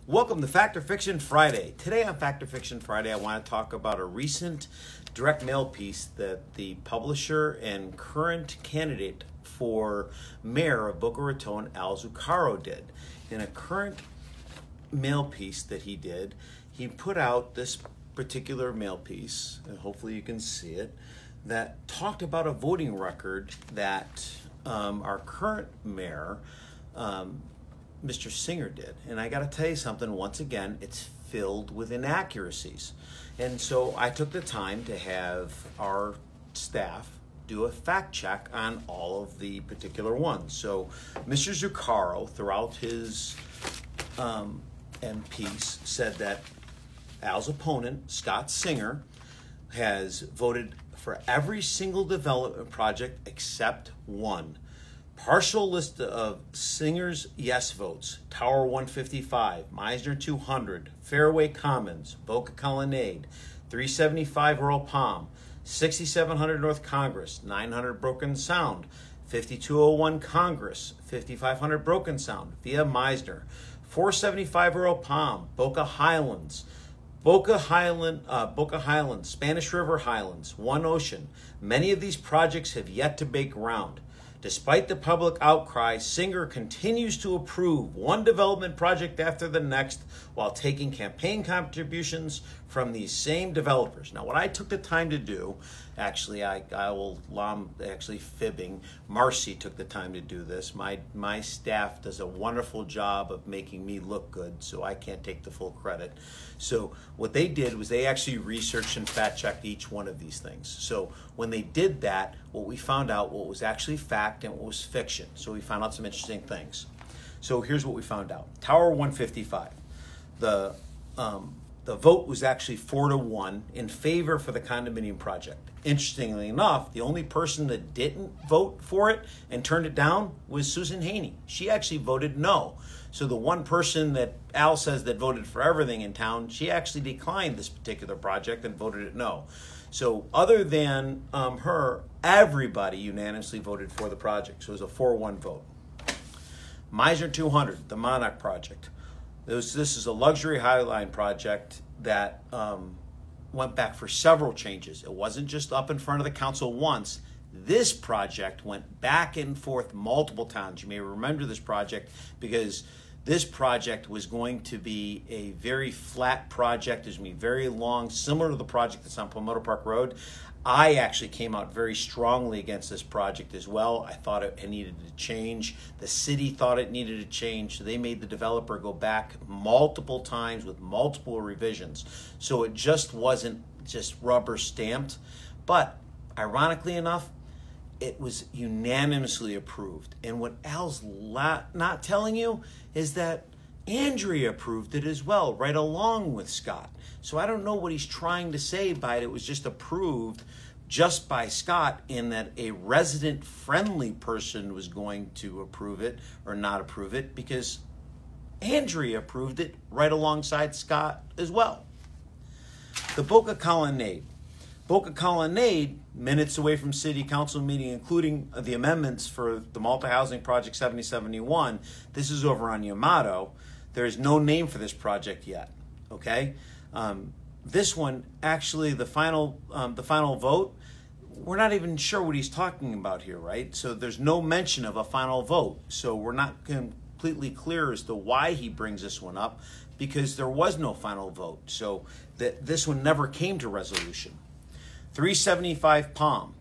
Welcome to Fact or Fiction Friday. Today on Fact or Fiction Friday, I want to talk about a recent direct mail piece that the publisher and current candidate for mayor of Boca Raton, Al Zuccaro, did. In a current mail piece that he did, he put out this particular mail piece, and hopefully you can see it, that talked about a voting record that our current mayor, Mr. Singer, did. And I got to tell you something, once again, it's filled with inaccuracies. And so I took the time to have our staff do a fact check on all of the particular ones. So Mr. Zuccaro, throughout his piece, said that Al's opponent, Scott Singer, has voted for every single development project except one. Partial list of Singer's yes votes: Tower 155, Meisner 200, Fairway Commons, Boca Colonnade, 375 Earl Palm, 6700 North Congress, 900 Broken Sound, 5201 Congress, 5500 Broken Sound via Meisner, 475 Earl Palm, Boca Highlands, Boca Highlands, Spanish River Highlands, One Ocean. Many of these projects have yet to break ground. Despite the public outcry, Singer continues to approve one development project after the next while taking campaign contributions from these same developers. Now, what I took the time to do, actually, I'm fibbing. Marcy took the time to do this. My staff does a wonderful job of making me look good, so I can't take the full credit. So what they did was they actually researched and fact-checked each one of these things. So when they did that, what we found out what was actually fact and what was fiction. So we found out some interesting things. So here's what we found out. Tower 155. The vote was actually 4-1 in favor for the condominium project. Interestingly enough, the only person that didn't vote for it and turned it down was Susan Haney. She actually voted no. So the one person that Al says that voted for everything in town, she actually declined this particular project and voted it no. So other than her, everybody unanimously voted for the project. So it was a 4-1 vote. Meisner 200, the Monarch project. This is a luxury highline project that went back for several changes. It wasn't just up in front of the council once. This project went back and forth multiple times. You may remember this project because this project was going to be a very flat project. It was going to be very long, similar to the project that's on Palmetto Park Road. I actually came out very strongly against this project as well. I thought it needed to change. The city thought it needed to change, so they made the developer go back multiple times with multiple revisions. So it just wasn't just rubber stamped. But ironically enough, it was unanimously approved. And what Al's not telling you is that Andrea approved it as well, right along with Scott. So I don't know what he's trying to say by it. It was just approved just by Scott, in that a resident-friendly person was going to approve it or not approve it, because Andrea approved it right alongside Scott as well. The Boca Colonnade. Boca Colonnade, minutes away from City Council meeting, including the amendments for the multi-housing project 7071. This is over on Yamato. There is no name for this project yet, okay? This one, actually, the final vote, we're not even sure what he's talking about here, right? So there's no mention of a final vote. So we're not completely clear as to why he brings this one up, because there was no final vote. So this one never came to resolution. 375 Palm.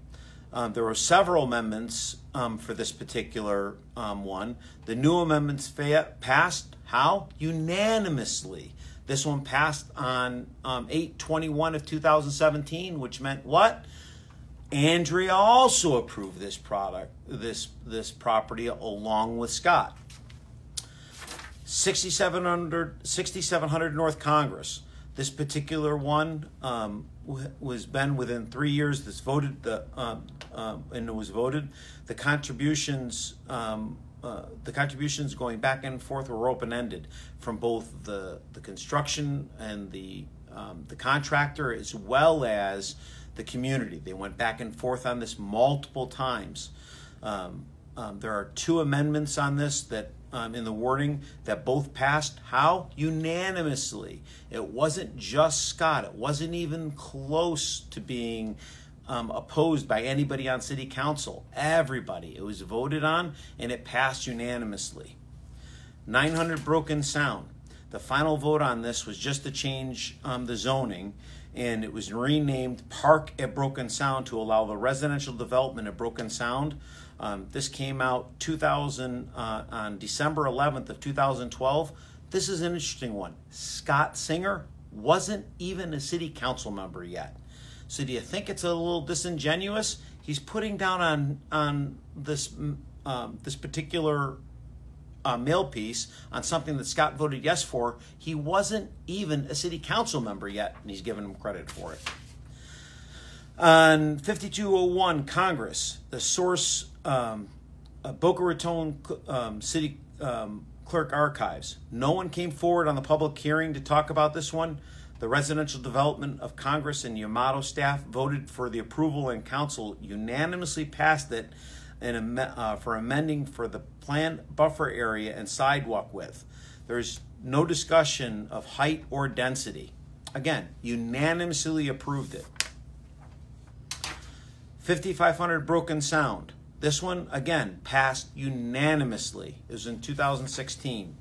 There were several amendments for this particular one. The new amendments passed, how? Unanimously. This one passed on 8/21 of 2017, which meant what? Andrea also approved this property along with Scott. 6700 North Congress. This particular one was been within 3 years. This voted and it was voted. The contributions going back and forth were open-ended from both the construction and the contractor, as well as the community. They went back and forth on this multiple times. There are two amendments on this that in the wording that both passed. How? Unanimously. It wasn't just Scott. It wasn't even close to being opposed by anybody on city council. Everybody. It was voted on, and it passed unanimously. 900 Broken Sound. The final vote on this was just to change the zoning, and it was renamed Park at Broken Sound to allow the residential development at Broken Sound. This came out on December 11th of 2012. This is an interesting one. Scott Singer wasn't even a city council member yet. So do you think it's a little disingenuous? He's putting down on this this particular mail piece on something that Scott voted yes for. He wasn't even a city council member yet, and he's giving him credit for it. On 5201 Congress, the source, Boca Raton City Clerk Archives. No one came forward on the public hearing to talk about this one. The Residential Development of Congress and Yamato staff voted for the approval, and council unanimously passed it for amending for the planned buffer area and sidewalk width. There's no discussion of height or density. Again, unanimously approved it. 5500 Broken Sound. This one, again, passed unanimously. It was in 2016.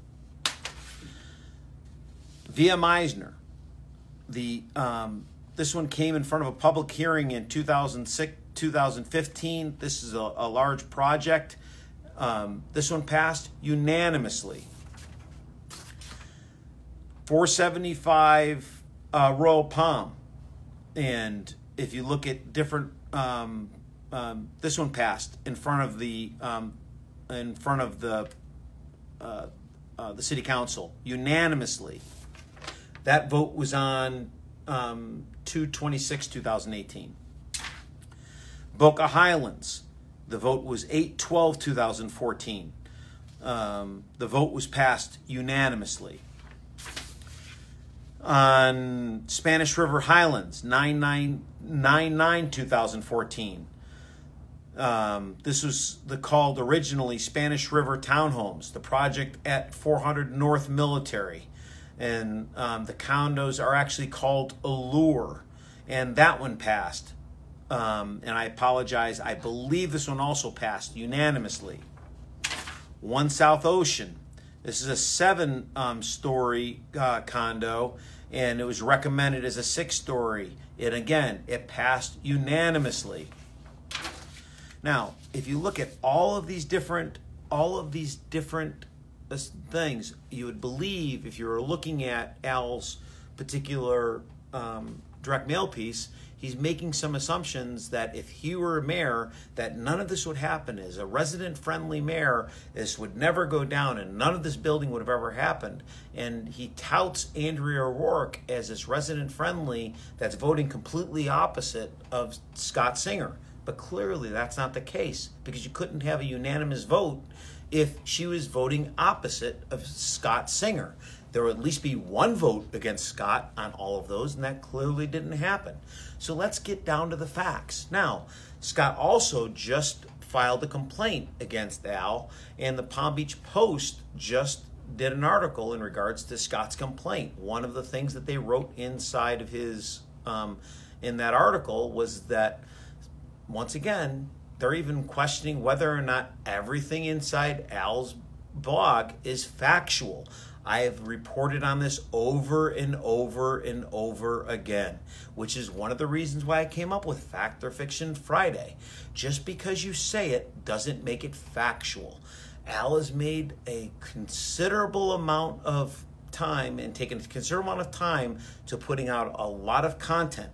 Via Meisner. This one came in front of a public hearing in 2015. This is a large project. This one passed unanimously. 475 Royal Palm. And if you look at different, this one passed in front of the city council unanimously. That vote was on 2/26/2018. Boca Highlands, the vote was 8/12/2014. The vote was passed unanimously. On Spanish River Highlands, 9/9/2014. This was called originally Spanish River Townhomes, the project at 400 North Military. And the condos are actually called Allure. And that one passed. And I apologize, I believe this one also passed unanimously. One South Ocean. This is a 7-story condo, and it was recommended as a 6-story. And again, it passed unanimously. Now, if you look at all of these different things, you would believe, if you were looking at Al's particular direct mail piece, he's making some assumptions that if he were mayor, that none of this would happen. As a resident-friendly mayor, this would never go down, and none of this building would have ever happened. And he touts Andrea O'Rourke as this resident-friendly that's voting completely opposite of Scott Singer. But clearly that's not the case, because you couldn't have a unanimous vote if she was voting opposite of Scott Singer. There would at least be one vote against Scott on all of those, and that clearly didn't happen. So let's get down to the facts. Now, Scott also just filed a complaint against Al, and the Palm Beach Post just did an article in regards to Scott's complaint. One of the things that they wrote inside of his, in that article, was that, once again, they're even questioning whether or not everything inside Al's blog is factual. I have reported on this over and over and over again, which is one of the reasons why I came up with Fact or Fiction Friday. Just because you say it doesn't make it factual. Al has made a considerable amount of time and taken a considerable amount of time to putting out a lot of content.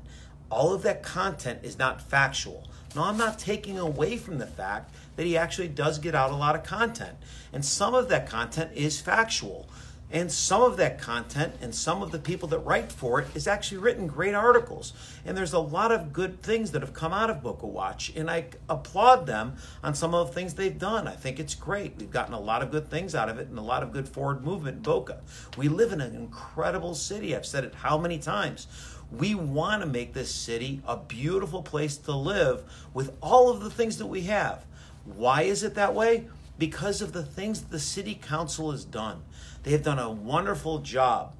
All of that content is not factual. Now, I'm not taking away from the fact that he actually does get out a lot of content. And some of that content is factual. And some of that content and some of the people that write for it is actually written great articles. And there's a lot of good things that have come out of Boca Watch. And I applaud them on some of the things they've done. I think it's great. We've gotten a lot of good things out of it and a lot of good forward movement in Boca. We live in an incredible city. I've said it how many times. We want to make this city a beautiful place to live with all of the things that we have. Why is it that way? because of the things that the city council has done. They have done a wonderful job.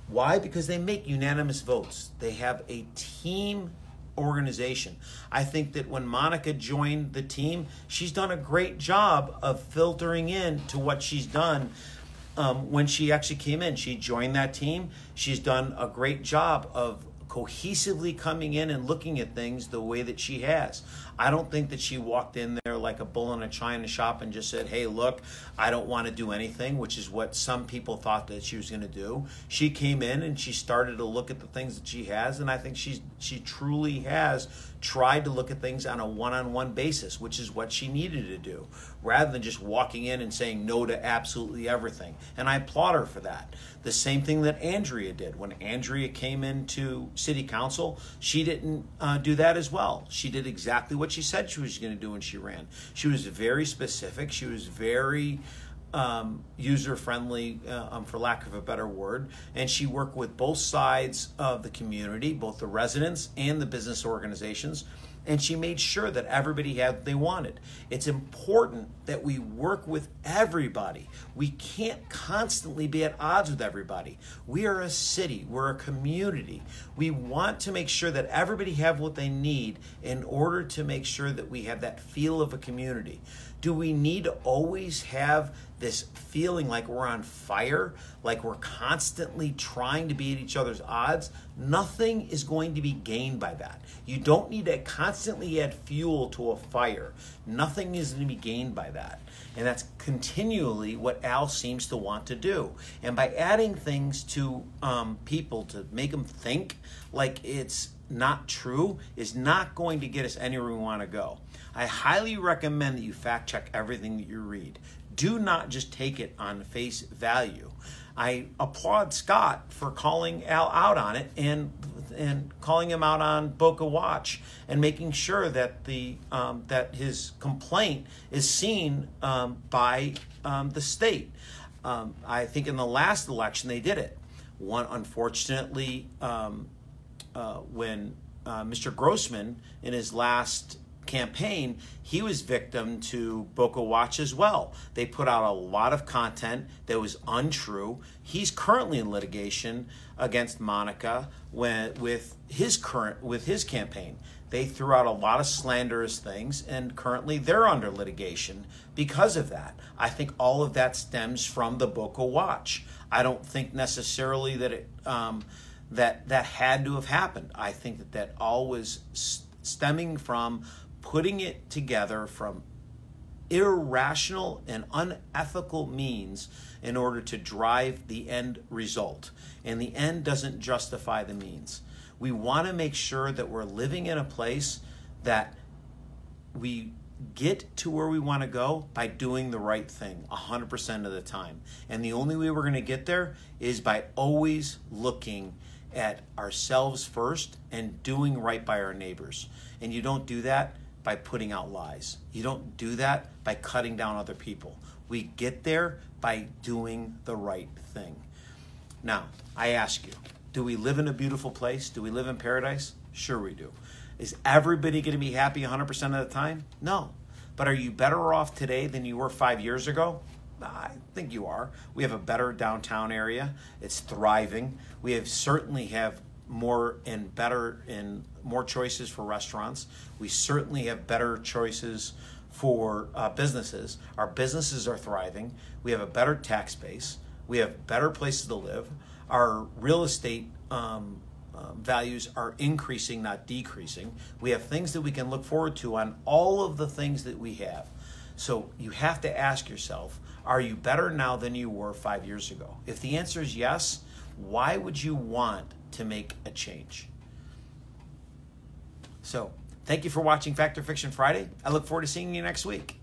Why? Because they make unanimous votes. They have a team organization. I think that when Monica joined the team, she's done a great job of filtering in to what she's done. When she actually came in, she joined that team. She's done a great job of cohesively coming in and looking at things the way that she has. I don't think that she walked in there like a bull in a china shop and just said, hey, look, I don't want to do anything, which is what some people thought that she was going to do. She came in and she started to look at the things that she has, and I think she truly has tried to look at things on a one-on-one basis, which is what she needed to do, rather than just walking in and saying no to absolutely everything. And I applaud her for that. The same thing that Andrea did. When Andrea came into city council, she didn't do that as well. She did exactly what she said she was going to do when she ran. She was very specific. She was very user-friendly, for lack of a better word, and she worked with both sides of the community, both the residents and the business organizations, and she made sure that everybody had what they wanted. It's important that we work with everybody. We can't constantly be at odds with everybody. We are a city. We're a community. We want to make sure that everybody have what they need in order to make sure that we have that feel of a community. Do we need to always have this feeling like we're on fire, like we're constantly trying to be at each other's odds? Nothing is going to be gained by that. You don't need to constantly add fuel to a fire. Nothing is going to be gained by that. And that's continually what Al seems to want to do. And by adding things to people to make them think like it's not true is not going to get us anywhere we want to go. I highly recommend that you fact check everything that you read. Do not just take it on face value. I applaud Scott for calling Al out on it and calling him out on Boca Watch and making sure that that his complaint is seen by the state. I think in the last election they did it. Unfortunately, when Mr. Grossman in his last campaign, he was victim to Boca Watch as well. They put out a lot of content that was untrue. He's currently in litigation against Monica with his campaign. They threw out a lot of slanderous things, and currently they're under litigation because of that. I think all of that stems from the Boca Watch. I don't think necessarily that it that had to have happened. I think that all was stemming from putting it together from irrational and unethical means in order to drive the end result. And the end doesn't justify the means. We want to make sure that we're living in a place that we get to where we want to go by doing the right thing 100% of the time. And the only way we're going to get there is by always looking at ourselves first and doing right by our neighbors. And you don't do that by putting out lies. You don't do that by cutting down other people. We get there by doing the right thing. Now, I ask you, do we live in a beautiful place? Do we live in paradise? Sure we do. Is everybody going to be happy 100% of the time? No. But are you better off today than you were 5 years ago? I think you are. We have a better downtown area. It's thriving. We certainly have more choices for restaurants. We certainly have better choices for businesses. Our businesses are thriving. We have a better tax base. We have better places to live. Our real estate values are increasing, not decreasing. We have things that we can look forward to on all of the things that we have. So you have to ask yourself, are you better now than you were 5 years ago? If the answer is yes, why would you want to make a change? So, thank you for watching Fact or Fiction Friday. I look forward to seeing you next week.